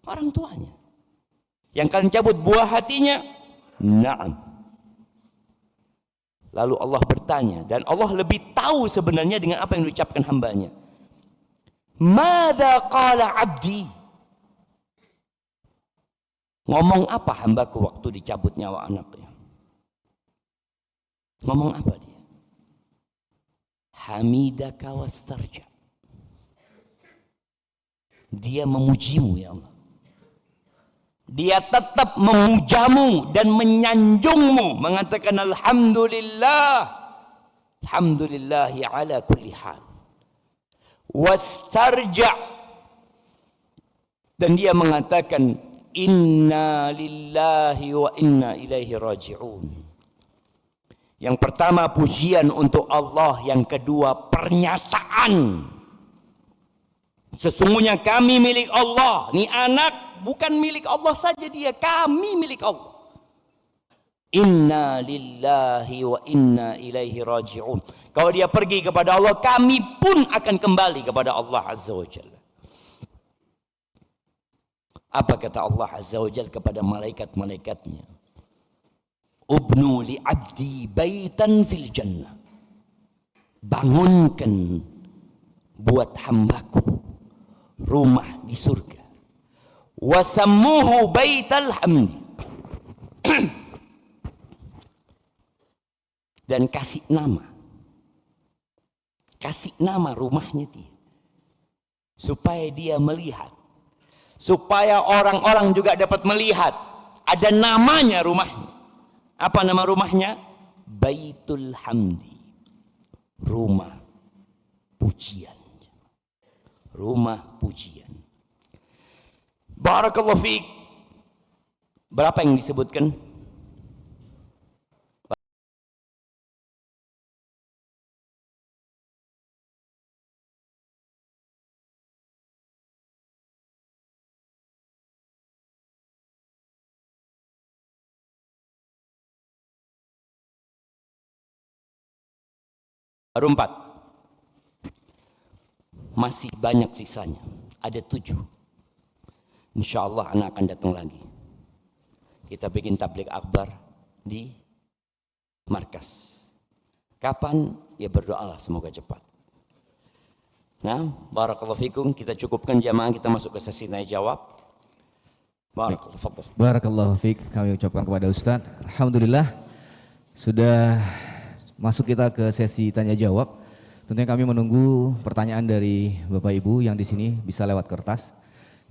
orang tuanya. Yang kalian cabut buah hatinya, na'am. Lalu Allah bertanya, dan Allah lebih tahu sebenarnya dengan apa yang diucapkan hambanya. Madza qala abdi? Ngomong apa hambaku waktu dicabut nyawa anaknya? Ngomong apa dia? Hamidaka wastarja. Dia memujimu ya Allah. Dia tetap memujamu dan menyanjungmu, mengatakan alhamdulillah, alhamdulillahi ala kulli hal. Wastarja, dan dia mengatakan inna lillahi wa inna ilaihi raji'un. Yang pertama pujian untuk Allah, yang kedua pernyataan sesungguhnya kami milik Allah. Ni anak bukan milik Allah saja, dia kami milik Allah. Inna lillahi wa inna ilaihi raji'un. Kalau dia pergi kepada Allah, kami pun akan kembali kepada Allah Azza wa Jalla. Apa kata Allah Azza wa Jalla kepada malaikat-malaikatnya? Ubnu li abdi baitan fil jannah. Bangunkan buat hambaku rumah di surga. Wasammuhu baital hamdi. Dan kasih nama rumahnya dia, supaya dia melihat, supaya orang-orang juga dapat melihat ada namanya rumahnya. Apa nama rumahnya? Baitul Hamdi, rumah pujian. Rumah pujian. Barakallahu fiik. Berapa yang disebutkan? Baru 4. Masih banyak sisanya. Ada 7. Insya Allah anak akan datang lagi. Kita bikin tabligh akbar di markas. Kapan? Ya berdoalah semoga cepat. Nah, barakallahu fikum, kita cukupkan jamaah, kita masuk ke sesi tanya jawab. Barakallahu fiik, kami ucapkan kepada Ustaz. Alhamdulillah sudah masuk kita ke sesi tanya jawab. Tentunya kami menunggu pertanyaan dari Bapak Ibu yang di sini bisa lewat kertas.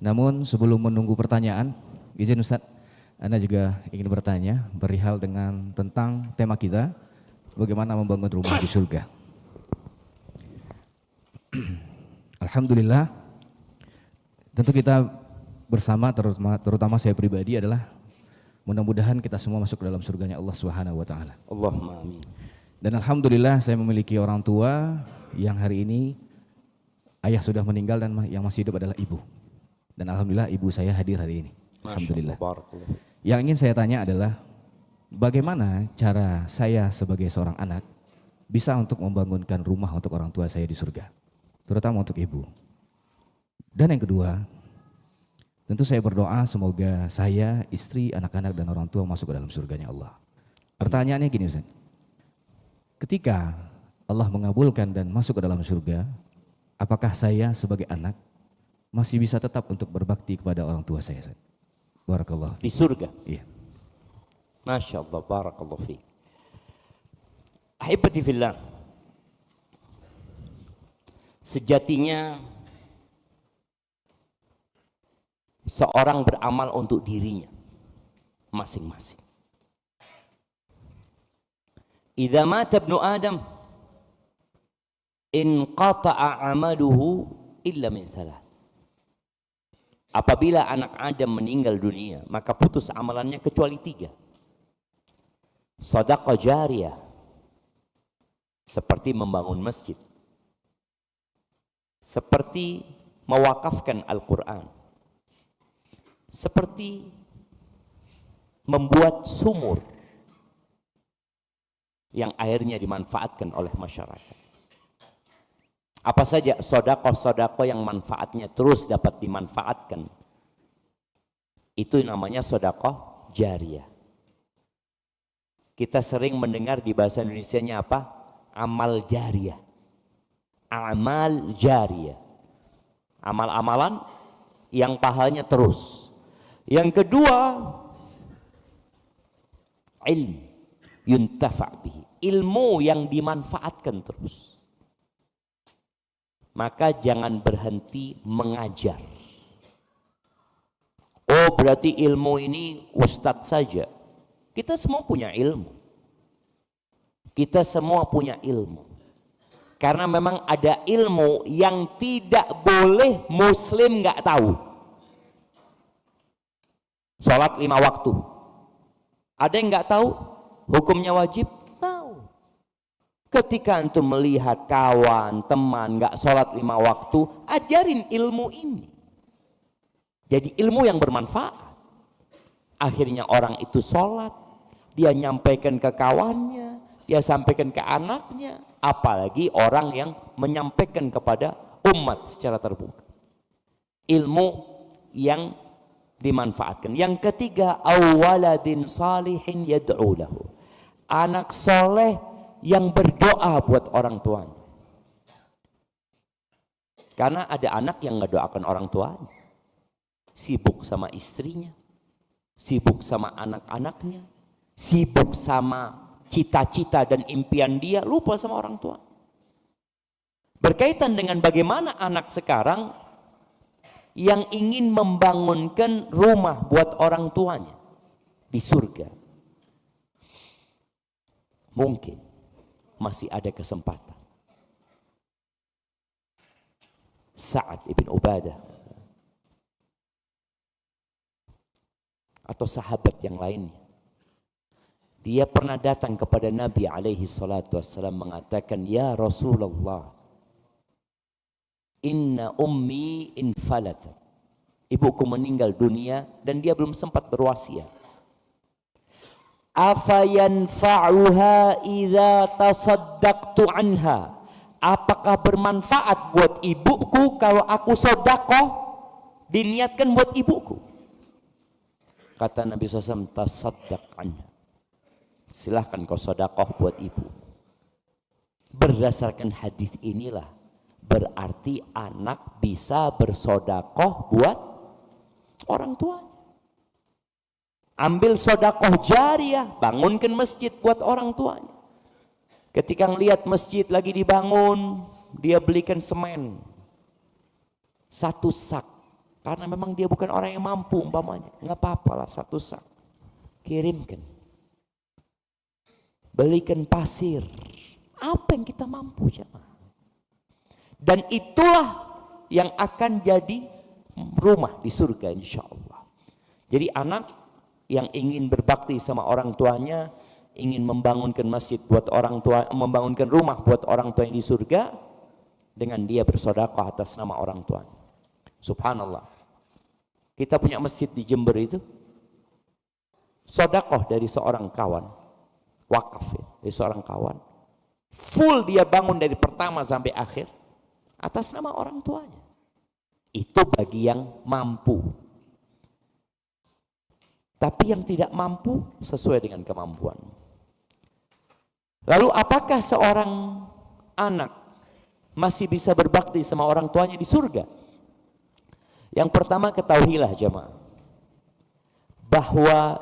Namun sebelum menunggu pertanyaan, izin Ustaz, Anda juga ingin bertanya perihal dengan tentang tema kita, bagaimana membangun rumah di surga. Alhamdulillah, tentu kita bersama, terutama saya pribadi, adalah mudah-mudahan kita semua masuk ke dalam surganya Allah Subhanahu wa taala. Allahumma amin. Dan alhamdulillah saya memiliki orang tua yang hari ini ayah sudah meninggal dan yang masih hidup adalah ibu. Dan alhamdulillah ibu saya hadir hari ini. Alhamdulillah. Yang ingin saya tanya adalah bagaimana cara saya sebagai seorang anak bisa untuk membangunkan rumah untuk orang tua saya di surga, terutama untuk ibu. Dan yang kedua, tentu saya berdoa semoga saya, istri, anak-anak dan orang tua masuk ke dalam surganya Allah. Pertanyaannya gini Ustaz. Ketika Allah mengabulkan dan masuk ke dalam surga, apakah saya sebagai anak masih bisa tetap untuk berbakti kepada orang tua saya? Barakallah. Di surga? Iya. Masya Allah, barakallahu fiik. Ahibati fillah, sejatinya seorang beramal untuk dirinya masing-masing. Idza mata ibnu Adam inqata'a amaluhu illa min thalath. Apabila anak Adam meninggal dunia, maka putus amalannya kecuali 3. Shadaqah jariyah, seperti membangun masjid, seperti mewakafkan Al-Quran, seperti membuat sumur yang airnya dimanfaatkan oleh masyarakat. Apa saja sedekah-sedekah yang manfaatnya terus dapat dimanfaatkan, itu namanya sedekah jariyah. Kita sering mendengar di bahasa Indonesianya apa? Amal jariyah. Amal jariyah. Amal-amalan yang pahalanya terus. Yang kedua, ilmu yuntafa' bihi, ilmu yang dimanfaatkan terus. Maka jangan berhenti mengajar. Oh, berarti ilmu ini ustadz saja. Kita semua punya ilmu. Kita semua punya ilmu. Karena memang ada ilmu yang tidak boleh muslim nggak tahu. Sholat 5 waktu. Ada yang nggak tahu hukumnya wajib? Tahu. Ketika antum melihat kawan, teman nggak sholat 5 waktu, ajarin ilmu ini. Jadi ilmu yang bermanfaat. Akhirnya orang itu sholat, dia nyampaikan ke kawannya, dia sampaikan ke anaknya, apalagi orang yang menyampaikan kepada umat secara terbuka. Ilmu yang dimanfaatkan. Yang ketiga, awaladin salihin yad'u lahu, anak soleh yang berdoa buat orang tuanya. Karena ada anak yang nggak doakan orang tuanya, sibuk sama istrinya, sibuk sama anak-anaknya, sibuk sama cita-cita dan impian dia, lupa sama orang tua. Berkaitan dengan bagaimana anak sekarang yang ingin membangunkan rumah buat orang tuanya di surga. Mungkin masih ada kesempatan. Sa'ad ibn Ubadah atau sahabat yang lainnya, dia pernah datang kepada Nabi alaihi salatu wassalam mengatakan, ya Rasulullah, inna ummi infalatat, ibuku meninggal dunia dan dia belum sempat berwasiat. Afayanfa'uha idza tasaddaqtu anha, apakah bermanfaat buat ibuku kalau aku sedekah diniatkan buat ibuku? Kata Nabi SAW, tasaddaq anha, silahkan kau sedekah buat ibu. Berdasarkan hadis inilah berarti anak bisa bersedekah buat orang tuanya. Ambil sedekah jariyah, bangunkan masjid buat orang tuanya. Ketika ngelihat masjid lagi dibangun, dia belikan semen 1 sak, karena memang dia bukan orang yang mampu umpamanya, nggak apa-apa lah 1 sak, kirimkan. Belikan pasir, apa yang kita mampu jemaah. Dan itulah yang akan jadi rumah di surga insya Allah. Jadi anak yang ingin berbakti sama orang tuanya, ingin membangunkan masjid buat orang tua, membangunkan rumah buat orang tua yang di surga, dengan dia bersedekah atas nama orang tuanya. Subhanallah. Kita punya masjid di Jember itu, sedekah dari seorang kawan, wakaf ya, dari seorang kawan, full dia bangun dari pertama sampai akhir atas nama orang tuanya. Itu bagi yang mampu. Tapi yang tidak mampu sesuai dengan kemampuan. Lalu apakah seorang anak masih bisa berbakti sama orang tuanya di surga? Yang pertama, ketahuilah jemaah, bahwa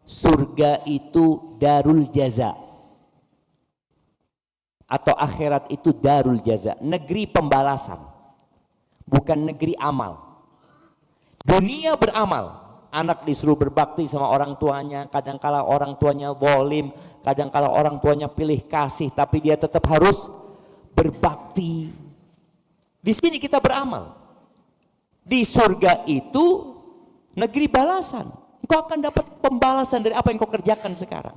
surga itu darul jaza, atau akhirat itu darul jaza, negeri pembalasan, bukan negeri amal. Dunia beramal, anak disuruh berbakti sama orang tuanya, kadangkala orang tuanya zalim, kadangkala orang tuanya pilih kasih, tapi dia tetap harus berbakti. Di sini kita beramal. Di surga itu negeri balasan. Engkau akan dapat pembalasan dari apa yang kau kerjakan sekarang.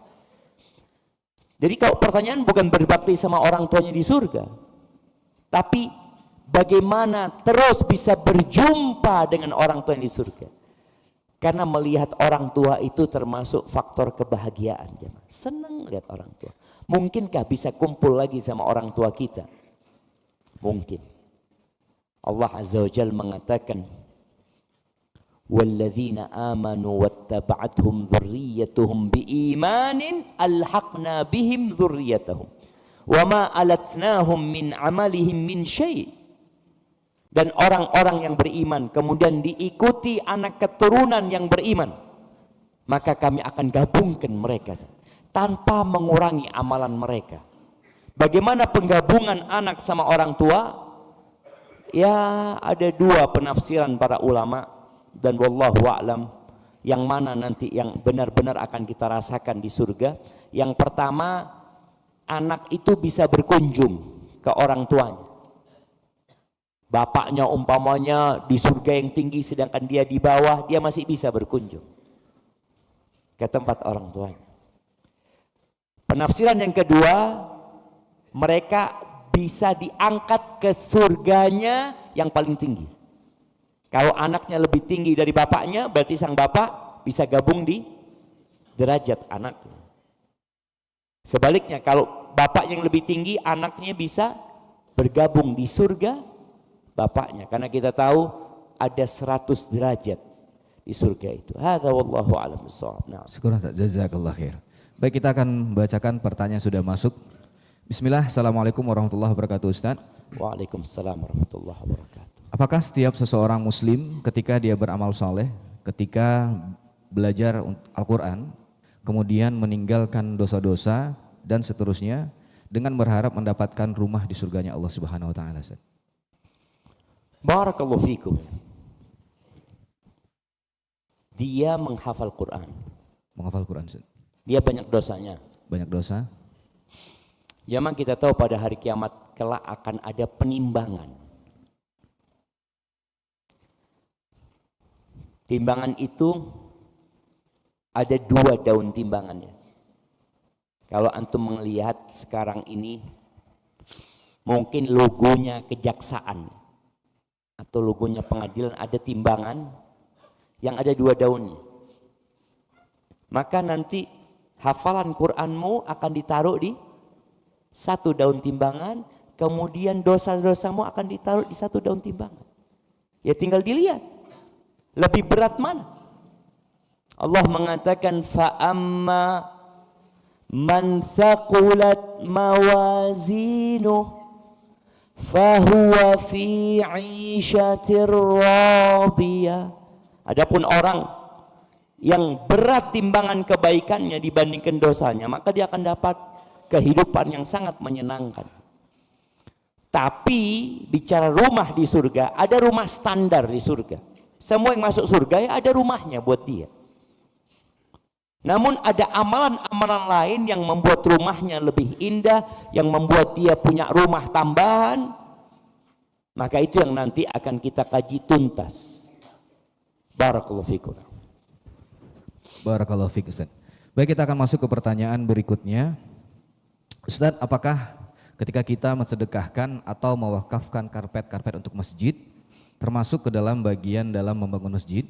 Jadi kalau pertanyaan bukan berbakti sama orang tuanya di surga, tapi bagaimana terus bisa berjumpa dengan orang tua yang di surga. Karena melihat orang tua itu termasuk faktor kebahagiaan. Senang lihat orang tua. Mungkinkah bisa kumpul lagi sama orang tua kita? Mungkin. Allah Azza wa Jalla mengatakan, وَالَّذِينَ آمَنُوا وَاتَّبَعَتْهُمْ ذُرِّيَّتُهُمْ بِإِيمَانٍ أَلْحَقْنَا بِهِمْ ذُرِّيَّتَهُمْ وَمَا أَلَتْنَاهُمْ مِنْ عَمَلِهِمْ مِنْ شَيْءٍ. dan orang-orang yang beriman, kemudian diikuti anak keturunan yang beriman, maka kami akan gabungkan mereka tanpa mengurangi amalan mereka. Bagaimana penggabungan anak sama orang tua? Ya, ada dua penafsiran para ulama, dan wallahu a'lam yang mana nanti yang benar-benar akan kita rasakan di surga. Yang pertama, anak itu bisa berkunjung ke orang tuanya. Bapaknya umpamanya di surga yang tinggi sedangkan dia di bawah, dia masih bisa berkunjung ke tempat orang tuanya. Penafsiran yang kedua, mereka bisa diangkat ke surganya yang paling tinggi. Kalau anaknya lebih tinggi dari bapaknya, berarti sang bapak bisa gabung di derajat anaknya. Sebaliknya, kalau bapak yang lebih tinggi, anaknya bisa bergabung di surga bapaknya, karena kita tahu ada 100 derajat di surga itu. Hadza wallahu a'lam bissawab. Nah. Syukur Ustaz, jazakallah khair. Baik, kita akan bacakan pertanyaan sudah masuk. Bismillah, assalamualaikum warahmatullahi wabarakatuh Ustaz. Waalaikumsalam warahmatullahi wabarakatuh. Apakah setiap seseorang muslim ketika dia beramal soleh, ketika belajar Al-Quran, kemudian meninggalkan dosa-dosa dan seterusnya, dengan berharap mendapatkan rumah di surganya Allah Subhanahu wa Ta'ala? Barakallahu fikum. Dia menghafal Quran. Menghafal Quran. Dia banyak dosanya. Banyak dosa. Zaman kita tahu pada hari kiamat kelak akan ada penimbangan. Timbangan itu ada 2 daun timbangannya. Kalau antum melihat sekarang ini, mungkin logonya kejaksaan atau logonya pengadilan, ada timbangan yang ada 2 daunnya. Maka nanti hafalan Quranmu akan ditaruh di 1 daun timbangan, kemudian dosa-dosamu akan ditaruh di 1 daun timbangan. Ya tinggal dilihat lebih berat mana. Allah mengatakan fa'amma man thaqulat mawazinuh fahuwa fi 'ishatir radiyah. Adapun orang yang berat timbangan kebaikannya dibandingkan dosanya, maka dia akan dapat kehidupan yang sangat menyenangkan. Tapi bicara rumah di surga, ada rumah standar di surga. Semua yang masuk surga ya ada rumahnya buat dia. Namun ada amalan-amalan lain yang membuat rumahnya lebih indah, yang membuat dia punya rumah tambahan. Maka itu yang nanti akan kita kaji tuntas. Barakallahu fikum. Barakallahu fiik Ustaz. Baik, kita akan masuk ke pertanyaan berikutnya. Ustaz, apakah ketika kita mensedekahkan atau mewakafkan karpet-karpet untuk masjid, termasuk ke dalam bagian dalam membangun masjid?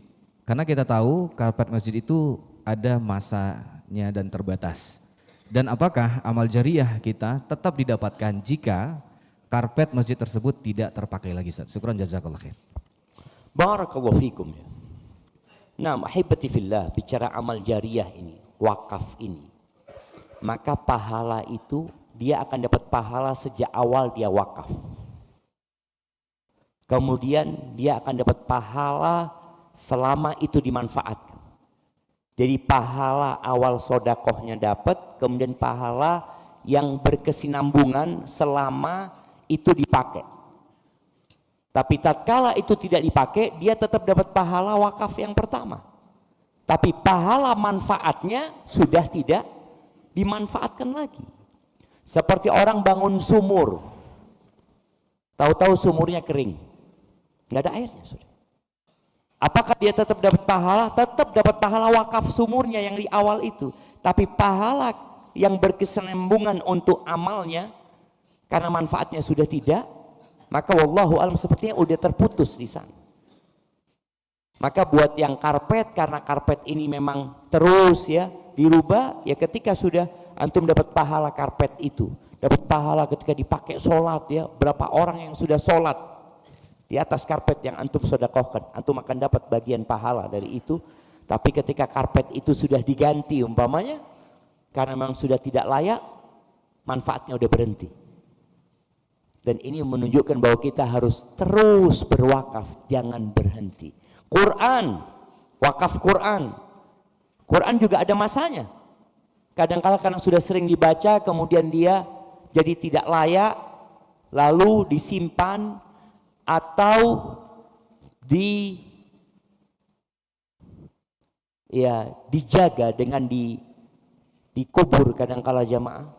Karena kita tahu karpet masjid itu ada masanya dan terbatas. Dan apakah amal jariah kita tetap didapatkan jika karpet masjid tersebut tidak terpakai lagi? Syukran jazakallah khair. Barakallahu fikum. Nah, ahibati fillah, bicara amal jariah ini, wakaf ini, maka pahala itu dia akan dapat pahala sejak awal dia wakaf. Kemudian dia akan dapat pahala selama itu dimanfaatkan. Jadi pahala awal sodakohnya dapat, kemudian pahala yang berkesinambungan selama itu dipakai. Tapi tatkala itu tidak dipakai, dia tetap dapat pahala wakaf yang pertama. Tapi pahala manfaatnya sudah tidak dimanfaatkan lagi. Seperti orang bangun sumur, tahu-tahu sumurnya kering, nggak ada airnya sudah. Apakah dia tetap dapat pahala? Tetap dapat pahala wakaf sumurnya yang di awal itu. Tapi pahala yang berkesinambungan untuk amalnya, karena manfaatnya sudah tidak, maka wallahu alam sepertinya udah terputus di sana. Maka buat yang karpet, karena karpet ini memang terus ya dirubah, ya ketika sudah antum dapat pahala karpet itu, dapat pahala ketika dipakai sholat ya, berapa orang yang sudah sholat di atas karpet yang antum sedekahkan, antum akan dapat bagian pahala dari itu. Tapi ketika karpet itu sudah diganti umpamanya, karena memang sudah tidak layak, manfaatnya udah berhenti. Dan ini menunjukkan bahwa kita harus terus berwakaf, jangan berhenti. Quran, wakaf Quran. Quran juga ada masanya. Kadang-kala karena sudah sering dibaca, kemudian dia jadi tidak layak, lalu disimpan atau dijaga dengan dikubur kadang-kala jamaah.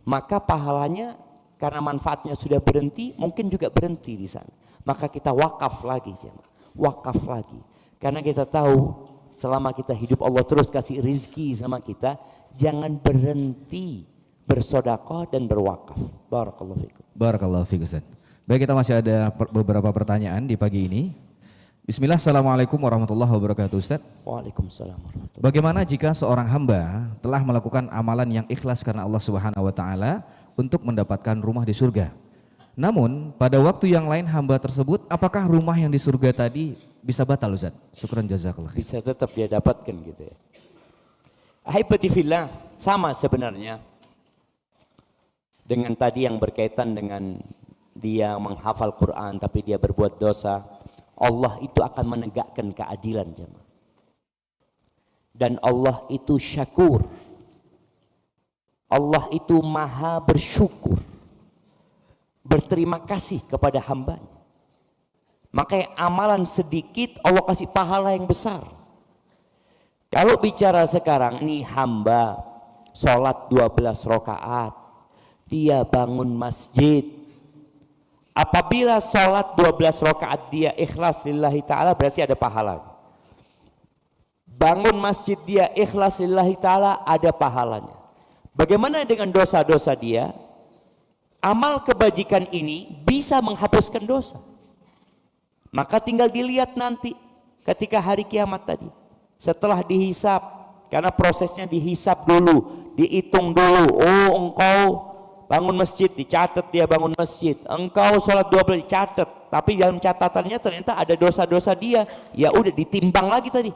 Maka pahalanya karena manfaatnya sudah berhenti, mungkin juga berhenti di sana. Maka kita wakaf lagi, jemaah. Wakaf lagi. Karena kita tahu selama kita hidup Allah terus kasih rizki sama kita, jangan berhenti bersedekah dan berwakaf. Barakallahu fikum. Barakallahu fikum, Ustaz. Baik, kita masih ada beberapa pertanyaan di pagi ini. Bismillah, assalamualaikum warahmatullahi wabarakatuh, Ustaz. Waalaikumsalam warahmatullahi. Bagaimana jika seorang hamba telah melakukan amalan yang ikhlas karena Allah Subhanahu wa taala untuk mendapatkan rumah di surga? Namun pada waktu yang lain hamba tersebut, apakah rumah yang di surga tadi bisa batal, Ustaz? Syukran jazakallah. Bisa tetap dia dapatkan gitu ya. Ahibati fillah, sama sebenarnya dengan tadi yang berkaitan dengan dia menghafal Quran tapi dia berbuat dosa. Allah itu akan menegakkan keadilan, jemaah. Dan Allah itu syakur. Allah itu maha bersyukur, berterima kasih kepada hambanya. Makanya amalan sedikit Allah kasih pahala yang besar. Kalau bicara sekarang ini hamba sholat 12 rakaat, dia bangun masjid. Apabila sholat 12 rakaat dia ikhlas lillahi ta'ala, berarti ada pahala. Bangun masjid dia ikhlas lillahi ta'ala, ada pahalanya. Bagaimana dengan dosa-dosa dia? Amal kebajikan ini bisa menghapuskan dosa. Maka tinggal dilihat nanti ketika hari kiamat tadi. Setelah dihisap, karena prosesnya dihisap dulu, dihitung dulu. Oh, engkau bangun masjid, dicatat dia bangun masjid. Engkau sholat 12 dicatat, tapi dalam catatannya ternyata ada dosa-dosa dia. Ya udah ditimbang lagi tadi.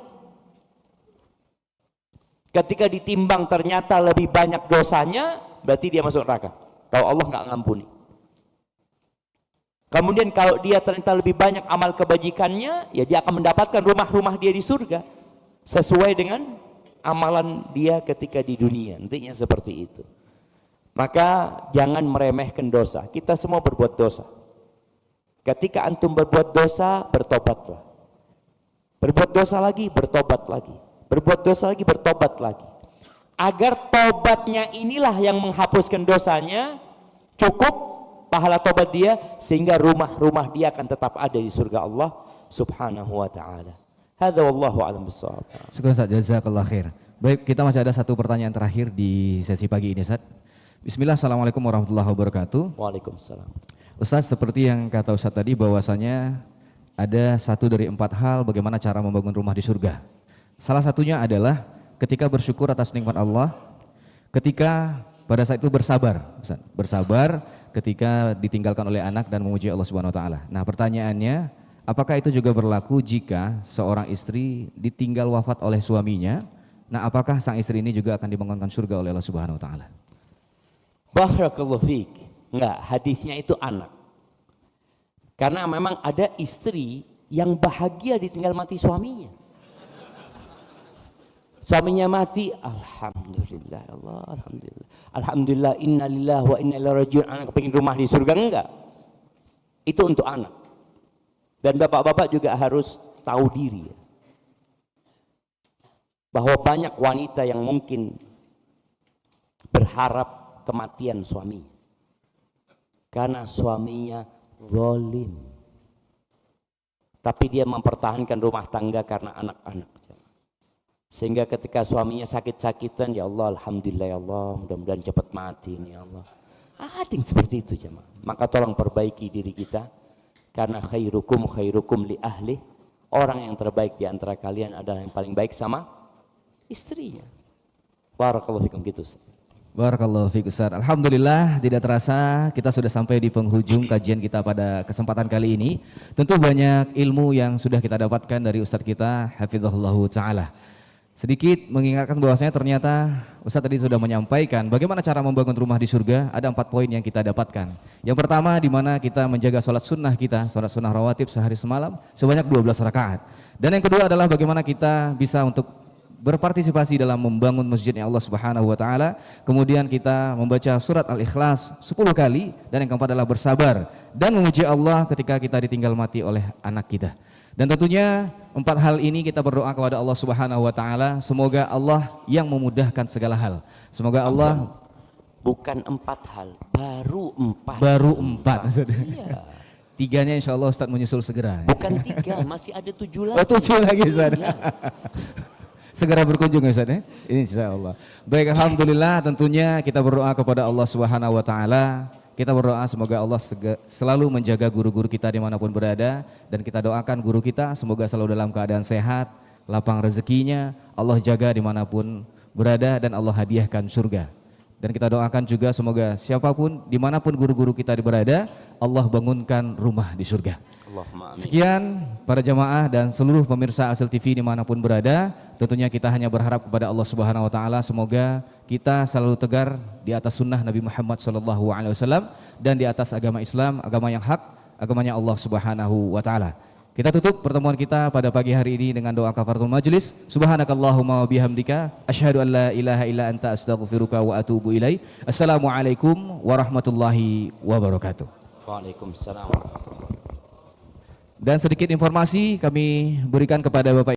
Ketika ditimbang ternyata lebih banyak dosanya, berarti dia masuk neraka. Kalau Allah nggak ngampuni. Kemudian kalau dia ternyata lebih banyak amal kebajikannya, ya dia akan mendapatkan rumah-rumah dia di surga sesuai dengan amalan dia ketika di dunia. Intinya seperti itu. Maka jangan meremehkan dosa. Kita semua berbuat dosa. Ketika antum berbuat dosa, bertobatlah. Berbuat dosa lagi, bertobat lagi. Berbuat dosa lagi, bertobat lagi. Agar tobatnya inilah yang menghapuskan dosanya, cukup pahala tobat dia, sehingga rumah-rumah dia akan tetap ada di surga Allah Subhanahu wa taala. Hadza wallahu a'lam bissawab. Syukran, Ustaz, jazakallah khair. Baik, kita masih ada satu pertanyaan terakhir di sesi pagi ini, Ustaz. Bismillah, assalamualaikum warahmatullahi wabarakatuh. Waalaikumsalam. Ustaz, seperti yang kata Ustaz tadi bahwasanya ada 1 dari 4 hal bagaimana cara membangun rumah di surga. Salah satunya adalah ketika bersyukur atas nikmat Allah, ketika pada saat itu bersabar, Ustaz. Bersabar ketika ditinggalkan oleh anak dan memuji Allah Subhanahu wa taala. Nah, pertanyaannya, apakah itu juga berlaku jika seorang istri ditinggal wafat oleh suaminya? Nah, apakah sang istri ini juga akan dibangunkan surga oleh Allah Subhanahu wa taala? Barakallahu fiik. Enggak, hadisnya itu anak. Karena memang ada istri yang bahagia ditinggal mati suaminya. Suaminya mati, alhamdulillah ya Allah, alhamdulillah. Alhamdulillah, innalillahi wa inna ilaihi raji'un. Anak kepingin rumah di surga, enggak. Itu untuk anak. Dan bapak-bapak juga harus tahu diri. Bahwa banyak wanita yang mungkin berharap kematian suaminya. Karena suaminya zalim. Tapi dia mempertahankan rumah tangga karena anak-anak. Sehingga ketika suaminya sakit-sakitan, ya Allah, alhamdulillah ya Allah, mudah-mudahan cepat mati ini ya Allah. Ada yang seperti itu, jemaah. Maka tolong perbaiki diri kita, karena khairukum li ahli. Orang yang terbaik di antara kalian adalah yang paling baik sama istrinya. Barakallahu fikum gitu. Barakallahu fiik, Ustaz. Alhamdulillah, tidak terasa kita sudah sampai di penghujung kajian kita pada kesempatan kali ini. Tentu banyak ilmu yang sudah kita dapatkan dari Ustaz kita, hafizahullah ta'ala. Sedikit mengingatkan bahwasanya ternyata Ustaz tadi sudah menyampaikan bagaimana cara membangun rumah di surga. Ada 4 poin yang kita dapatkan. Yang pertama, di mana kita menjaga sholat sunnah kita, sholat sunnah rawatib sehari semalam sebanyak 12 rakaat. Dan yang kedua adalah bagaimana kita bisa untuk berpartisipasi dalam membangun masjidnya Allah Subhanahu wa taala. Kemudian kita membaca surat Al-Ikhlas 10 kali, dan yang keempat adalah bersabar dan memuji Allah ketika kita ditinggal mati oleh anak kita. Dan tentunya 4 hal ini kita berdoa kepada Allah Subhanahu wa taala, semoga Allah yang memudahkan segala hal. Semoga Allah bukan 4 hal, baru 4. baru 4. Iya. 3-nya insya Allah Ustaz menyusul segera. Bukan 3, masih ada 7 lagi. Oh, 7 lagi Ustaz. Iya. Segera berkunjung Ustaz ya. Insya Allah. Baik, alhamdulillah, tentunya kita berdoa kepada Allah Subhanahu wa taala. Kita berdoa semoga Allah selalu menjaga guru-guru kita dimanapun berada, dan kita doakan guru kita semoga selalu dalam keadaan sehat, lapang rezekinya, Allah jaga dimanapun berada, dan Allah hadiahkan surga. Dan kita doakan juga semoga siapapun dimanapun guru-guru kita berada, Allah bangunkan rumah di surga. Allahumma amin. Sekian para jamaah dan seluruh pemirsa Asel TV dimanapun berada, tentunya kita hanya berharap kepada Allah Subhanahu wa taala semoga kita selalu tegar di atas sunnah Nabi Muhammad SAW dan di atas agama Islam, agama yang hak, agamanya Allah Subhanahu wa taala. Kita tutup pertemuan kita pada pagi hari ini dengan doa kafaratul majlis. Subhanakallahumma wa bihamdika asyhadu an la ilaha illa anta astaghfiruka wa atubu ilaik. Assalamualaikum warahmatullahi wabarakatuh. Waalaikumsalam warahmatullahi wabarakatuh. Dan sedikit informasi kami berikan kepada Bapak